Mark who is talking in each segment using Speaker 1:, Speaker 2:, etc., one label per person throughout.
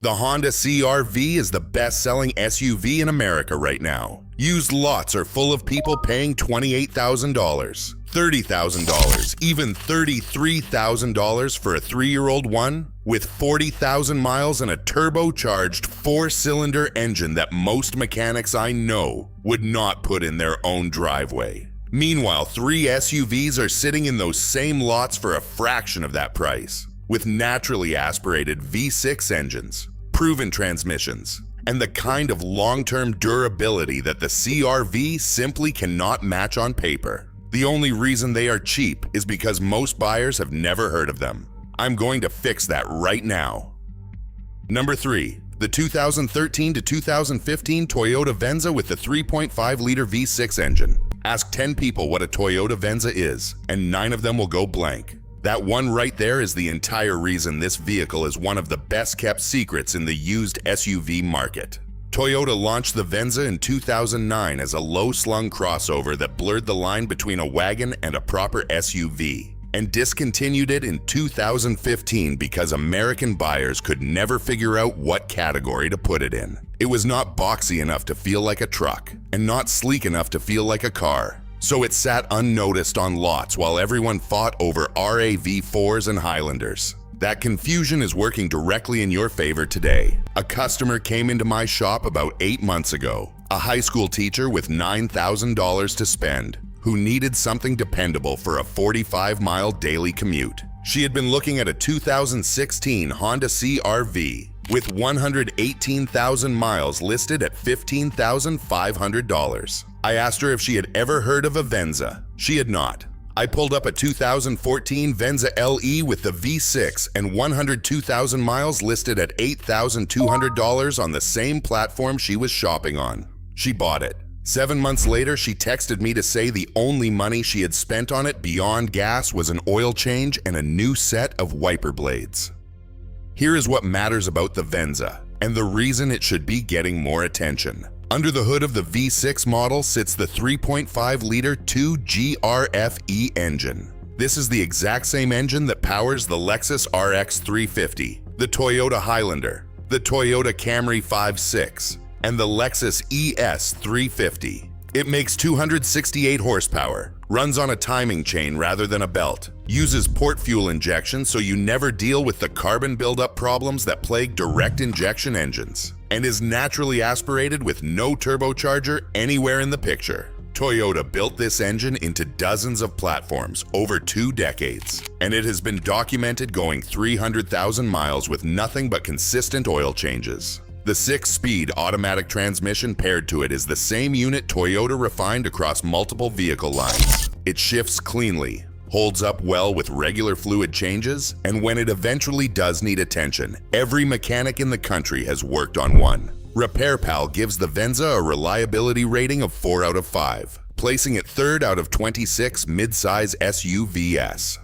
Speaker 1: The Honda CR-V is the best-selling SUV in America right now. Used lots are full of people paying $28,000, $30,000, even $33,000 for a 3-year-old one with 40,000 miles and a turbocharged 4-cylinder engine that most mechanics I know would not put in their own driveway. Meanwhile, 3 SUVs are sitting in those same lots for a fraction of that price, with naturally aspirated V6 engines, proven transmissions, and the kind of long-term durability that the CR-V simply cannot match on paper. The only reason they are cheap is because most buyers have never heard of them. I'm going to fix that right now. Number 3. The 2013 to 2015 Toyota Venza with the 3.5-liter V6 engine. Ask 10 people what a Toyota Venza is, and 9 of them will go blank. That one right there is the entire reason this vehicle is one of the best-kept secrets in the used SUV market. Toyota launched the Venza in 2009 as a low-slung crossover that blurred the line between a wagon and a proper SUV, and discontinued it in 2015 because American buyers could never figure out what category to put it in. It was not boxy enough to feel like a truck, and not sleek enough to feel like a car. So it sat unnoticed on lots while everyone fought over RAV4s and Highlanders. That confusion is working directly in your favor today. A customer came into my shop about 8 months ago, a high school teacher with $9,000 to spend, who needed something dependable for a 45-mile daily commute. She had been looking at a 2016 Honda CR-V with 118,000 miles listed at $15,500. I asked her if she had ever heard of a Venza. She had not. I pulled up a 2014 Venza LE with the V6 and 102,000 miles listed at $8,200 on the same platform she was shopping on. She bought it. 7 months later, she texted me to say the only money she had spent on it beyond gas was an oil change and a new set of wiper blades. Here is what matters about the Venza, and the reason it should be getting more attention. Under the hood of the V6 model sits the 3.5-liter 2GRFE engine. This is the exact same engine that powers the Lexus RX 350, the Toyota Highlander, the Toyota Camry 5.6, and the Lexus ES 350. It makes 268 horsepower, runs on a timing chain rather than a belt, uses port fuel injection so you never deal with the carbon buildup problems that plague direct injection engines, and is naturally aspirated with no turbocharger anywhere in the picture. Toyota built this engine into dozens of platforms over 2 decades, and it has been documented going 300,000 miles with nothing but consistent oil changes. The 6-speed automatic transmission paired to it is the same unit Toyota refined across multiple vehicle lines. It shifts cleanly, holds up well with regular fluid changes, and when it eventually does need attention, every mechanic in the country has worked on one. RepairPal gives the Venza a reliability rating of 4 out of 5, placing it 3rd out of 26 mid-size SUVs.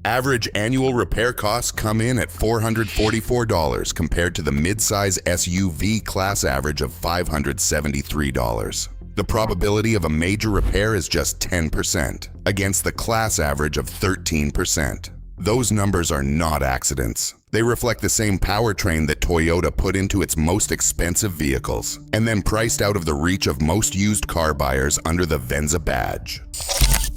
Speaker 1: Average annual repair costs come in at $444 compared to the mid-size SUV class average of $573. The probability of a major repair is just 10%, against the class average of 13%. Those numbers are not accidents. They reflect the same powertrain that Toyota put into its most expensive vehicles, and then priced out of the reach of most used car buyers under the Venza badge.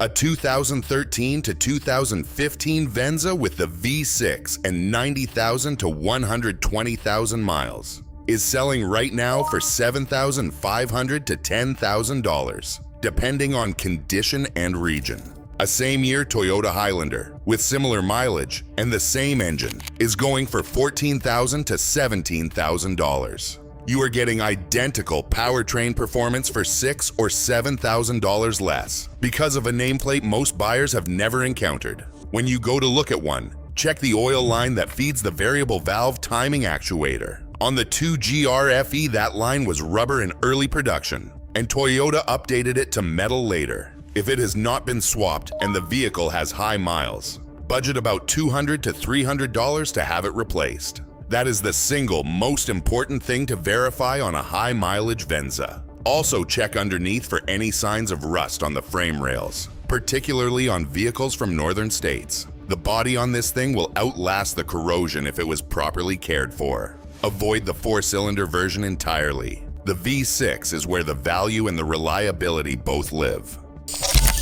Speaker 1: A 2013 to 2015 Venza with the V6 and 90,000 to 120,000 miles is selling right now for $7,500 to $10,000, depending on condition and region. A same-year Toyota Highlander with similar mileage and the same engine is going for $14,000 to $17,000. You are getting identical powertrain performance for $6,000 or $7,000 less because of a nameplate most buyers have never encountered. When you go to look at one, check the oil line that feeds the variable valve timing actuator. On the 2GRFE, that line was rubber in early production, and Toyota updated it to metal later. If it has not been swapped and the vehicle has high miles, budget about $200 to $300 to have it replaced. That is the single most important thing to verify on a high-mileage Venza. Also check underneath for any signs of rust on the frame rails, particularly on vehicles from northern states. The body on this thing will outlast the corrosion if it was properly cared for. Avoid the 4-cylinder version entirely. The V6 is where the value and the reliability both live.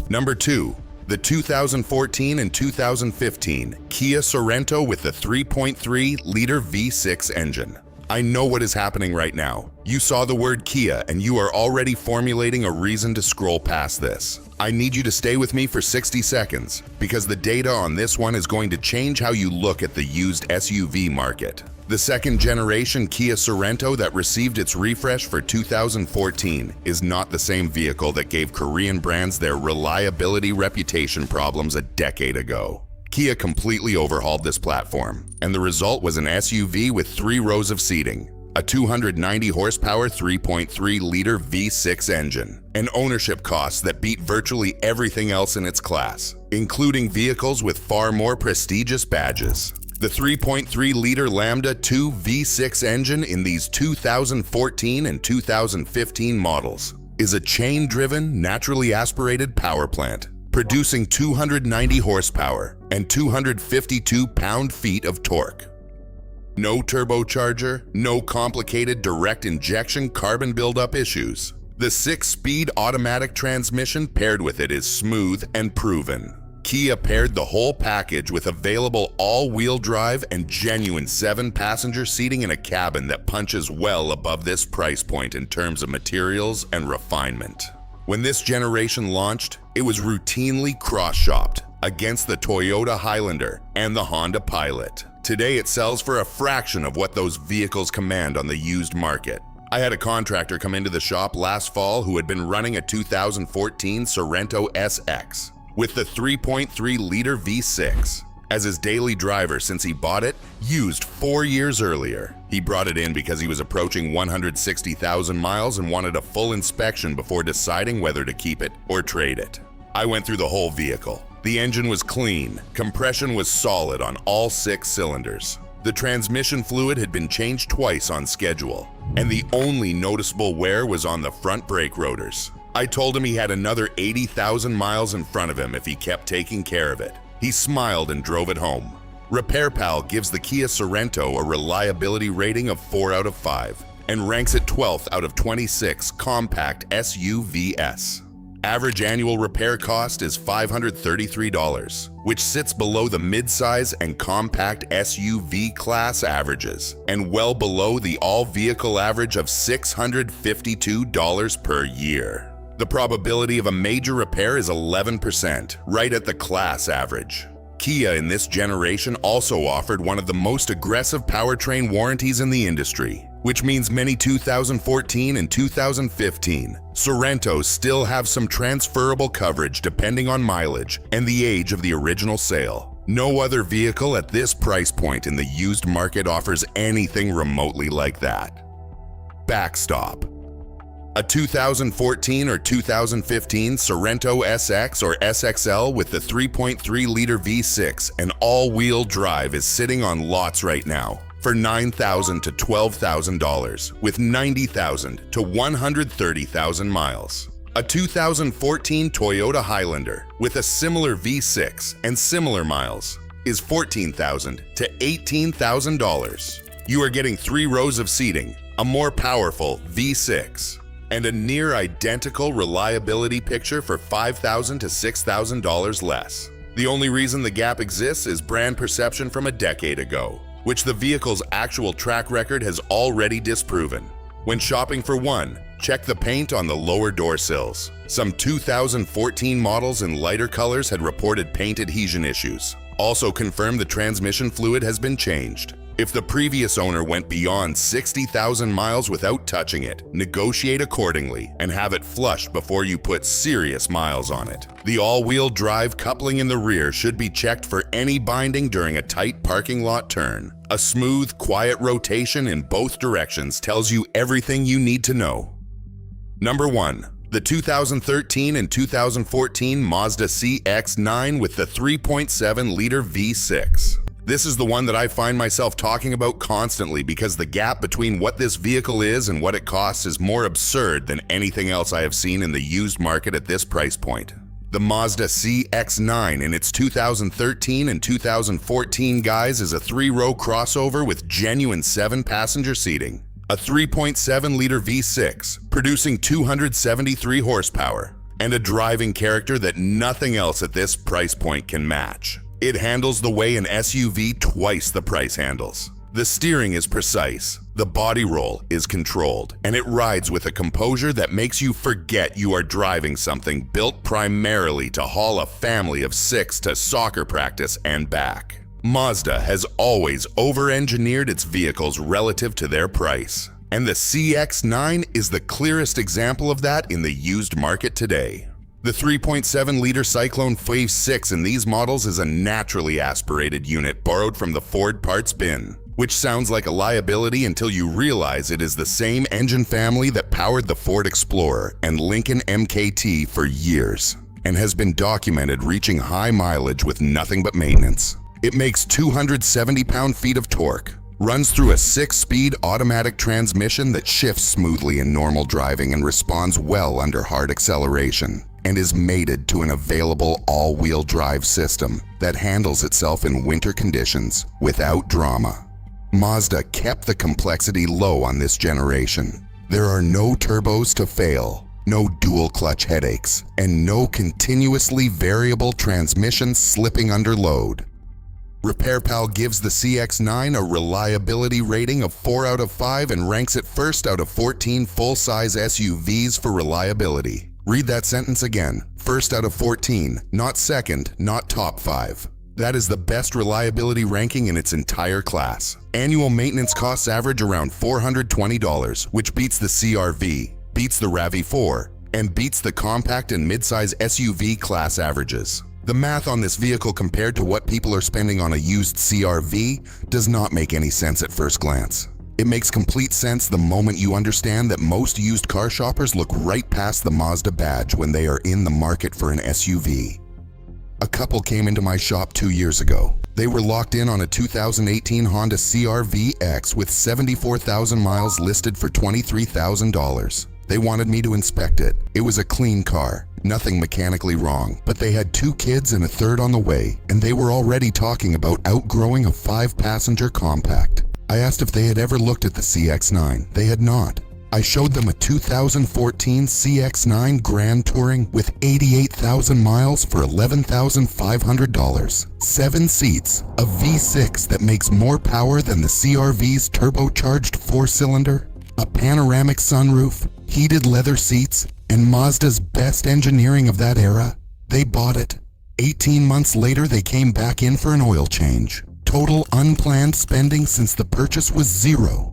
Speaker 1: Number 2. The 2014 and 2015 Kia Sorento with the 3.3-liter V6 engine. I know what is happening right now. You saw the word Kia and you are already formulating a reason to scroll past this. I need you to stay with me for 60 seconds because the data on this one is going to change how you look at the used SUV market. The second generation Kia Sorento that received its refresh for 2014 is not the same vehicle that gave Korean brands their reliability reputation problems a decade ago. Kia completely overhauled this platform, and the result was an SUV with 3 rows of seating, a 290 horsepower 3.3-liter V6 engine, and ownership costs that beat virtually everything else in its class, including vehicles with far more prestigious badges. The 3.3-liter Lambda 2 V6 engine in these 2014 and 2015 models is a chain-driven, naturally aspirated power plant, producing 290 horsepower and 252 pound-feet of torque. No turbocharger, no complicated direct injection carbon buildup issues. The 6-speed automatic transmission paired with it is smooth and proven. Kia paired the whole package with available all-wheel drive and genuine 7-passenger seating in a cabin that punches well above this price point in terms of materials and refinement. When this generation launched, it was routinely cross-shopped against the Toyota Highlander and the Honda Pilot. Today it sells for a fraction of what those vehicles command on the used market. I had a contractor come into the shop last fall who had been running a 2014 Sorento SX with the 3.3-liter V6 as his daily driver since he bought it used 4 years earlier. He brought it in because he was approaching 160,000 miles and wanted a full inspection before deciding whether to keep it or trade it. I went through the whole vehicle. The engine was clean, compression was solid on all 6 cylinders. The transmission fluid had been changed twice on schedule, and the only noticeable wear was on the front brake rotors. I told him he had another 80,000 miles in front of him if he kept taking care of it. He smiled and drove it home. RepairPal gives the Kia Sorento a reliability rating of 4 out of 5 and ranks it 12th out of 26 compact SUVs. Average annual repair cost is $533, which sits below the midsize and compact SUV class averages and well below the all-vehicle average of $652 per year. The probability of a major repair is 11%, right at the class average. Kia in this generation also offered one of the most aggressive powertrain warranties in the industry, which means many 2014 and 2015 Sorentos still have some transferable coverage depending on mileage and the age of the original sale. No other vehicle at this price point in the used market offers anything remotely like that. Backstop. A 2014 or 2015 Sorento SX or SXL with the 3.3-liter V6 and all-wheel drive is sitting on lots right now for $9,000 to $12,000 with 90,000 to 130,000 miles. A 2014 Toyota Highlander with a similar V6 and similar miles is $14,000 to $18,000. You are getting 3 rows of seating, a more powerful V6, and a near identical reliability picture for $5,000 to $6,000 less. The only reason the gap exists is brand perception from a decade ago, which the vehicle's actual track record has already disproven. When shopping for one, check the paint on the lower door sills. Some 2014 models in lighter colors had reported paint adhesion issues. Also confirmed the transmission fluid has been changed. If the previous owner went beyond 60,000 miles without touching it, negotiate accordingly and have it flushed before you put serious miles on it. The all-wheel drive coupling in the rear should be checked for any binding during a tight parking lot turn. A smooth, quiet rotation in both directions tells you everything you need to know. Number 1. The 2013 and 2014 Mazda CX9 with the 3.7-liter V6. This is the one that I find myself talking about constantly because the gap between what this vehicle is and what it costs is more absurd than anything else I have seen in the used market at this price point. The Mazda CX9 in its 2013 and 2014 guise is a 3-row crossover with genuine 7-passenger seating. A 3.7-liter V6, producing 273 horsepower, and a driving character that nothing else at this price point can match. It handles the way an SUV twice the price handles. The steering is precise, the body roll is controlled, and it rides with a composure that makes you forget you are driving something built primarily to haul a family of 6 to soccer practice and back. Mazda has always over-engineered its vehicles relative to their price, and the CX9 is the clearest example of that in the used market today. The 3.7-liter Cyclone Phase 6 in these models is a naturally aspirated unit borrowed from the Ford parts bin, which sounds like a liability until you realize it is the same engine family that powered the Ford Explorer and Lincoln MKT for years, and has been documented reaching high mileage with nothing but maintenance. It makes 270 pound-feet of torque, runs through a 6-speed automatic transmission that shifts smoothly in normal driving and responds well under hard acceleration, and is mated to an available all-wheel drive system that handles itself in winter conditions without drama. Mazda kept the complexity low on this generation. There are no turbos to fail, no dual clutch headaches, and no continuously variable transmission slipping under load. RepairPal gives the CX9 a reliability rating of 4 out of 5 and ranks it first out of 14 full-size SUVs for reliability. Read that sentence again. First out of 14, not second, not top 5. That is the best reliability ranking in its entire class. Annual maintenance costs average around $420, which beats the CR-V, beats the RAV4, and beats the compact and midsize SUV class averages. The math on this vehicle compared to what people are spending on a used CR-V does not make any sense at first glance. It makes complete sense the moment you understand that most used car shoppers look right past the Mazda badge when they are in the market for an SUV. A couple came into my shop 2 years ago. They were locked in on a 2018 Honda CR-V X with 74,000 miles listed for $23,000. They wanted me to inspect it. It was a clean car, nothing mechanically wrong, but they had 2 kids and a third on the way, and they were already talking about outgrowing a 5-passenger compact. I asked if they had ever looked at the CX9. They had not. I showed them a 2014 CX9 Grand Touring with 88,000 miles for $11,500. 7 seats, a V6 that makes more power than the CR-V's turbocharged 4-cylinder, a panoramic sunroof, heated leather seats, and Mazda's best engineering of that era. They bought it. 18 months later, they came back in for an oil change. Total unplanned spending since the purchase was $0.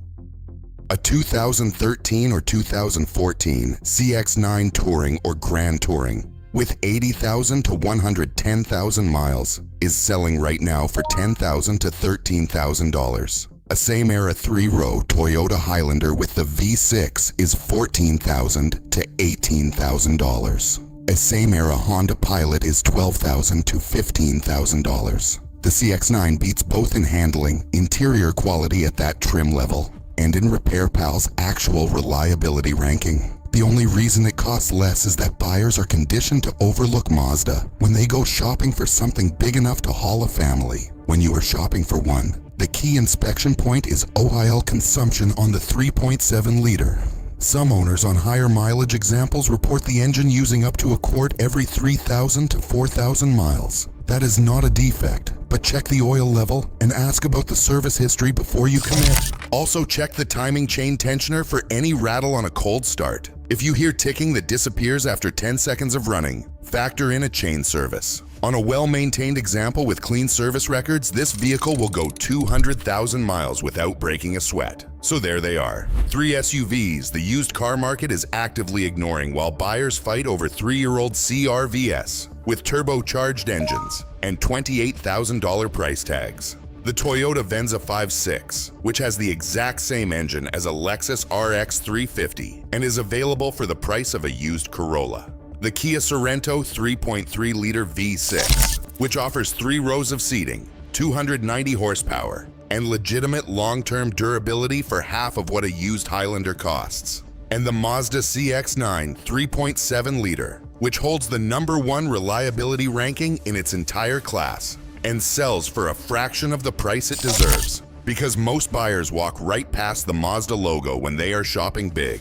Speaker 1: A 2013 or 2014 CX9 Touring or Grand Touring with 80,000 to 110,000 miles is selling right now for $10,000 to $13,000. A same-era 3-row Toyota Highlander with the V6 is $14,000 to $18,000. A same-era Honda Pilot is $12,000 to $15,000. The CX9 beats both in handling, interior quality at that trim level, and in RepairPal's actual reliability ranking. The only reason it costs less is that buyers are conditioned to overlook Mazda when they go shopping for something big enough to haul a family. When you are shopping for one, the key inspection point is OIL consumption on the 3.7-liter. Some owners on higher mileage examples report the engine using up to a quart every 3,000 to 4,000 miles. That is not a defect, but check the oil level and ask about the service history before you commit. Also check the timing chain tensioner for any rattle on a cold start. If you hear ticking that disappears after 10 seconds of running, factor in a chain service. On a well-maintained example with clean service records, this vehicle will go 200,000 miles without breaking a sweat. So there they are. 3 SUVs the used car market is actively ignoring while buyers fight over 3-year-old CR-VS with turbocharged engines and $28,000 price tags. The Toyota Venza 5.6, which has the exact same engine as a Lexus RX 350 and is available for the price of a used Corolla. The Kia Sorento 3.3-liter V6, which offers 3 rows of seating, 290 horsepower, and legitimate long-term durability for half of what a used Highlander costs. And the Mazda CX9 3.7-liter, which holds the #1 reliability ranking in its entire class and sells for a fraction of the price it deserves because most buyers walk right past the Mazda logo when they are shopping big.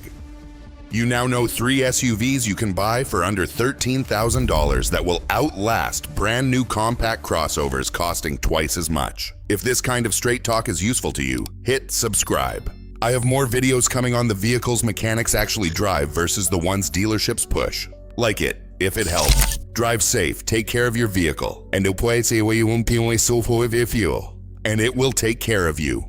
Speaker 1: You now know 3 SUVs you can buy for under $13,000 that will outlast brand new compact crossovers costing twice as much. If this kind of straight talk is useful to you, hit subscribe. I have more videos coming on the vehicles mechanics actually drive versus the ones dealerships push. Like it, if it helps. Drive safe, take care of your vehicle, and it will take care of you.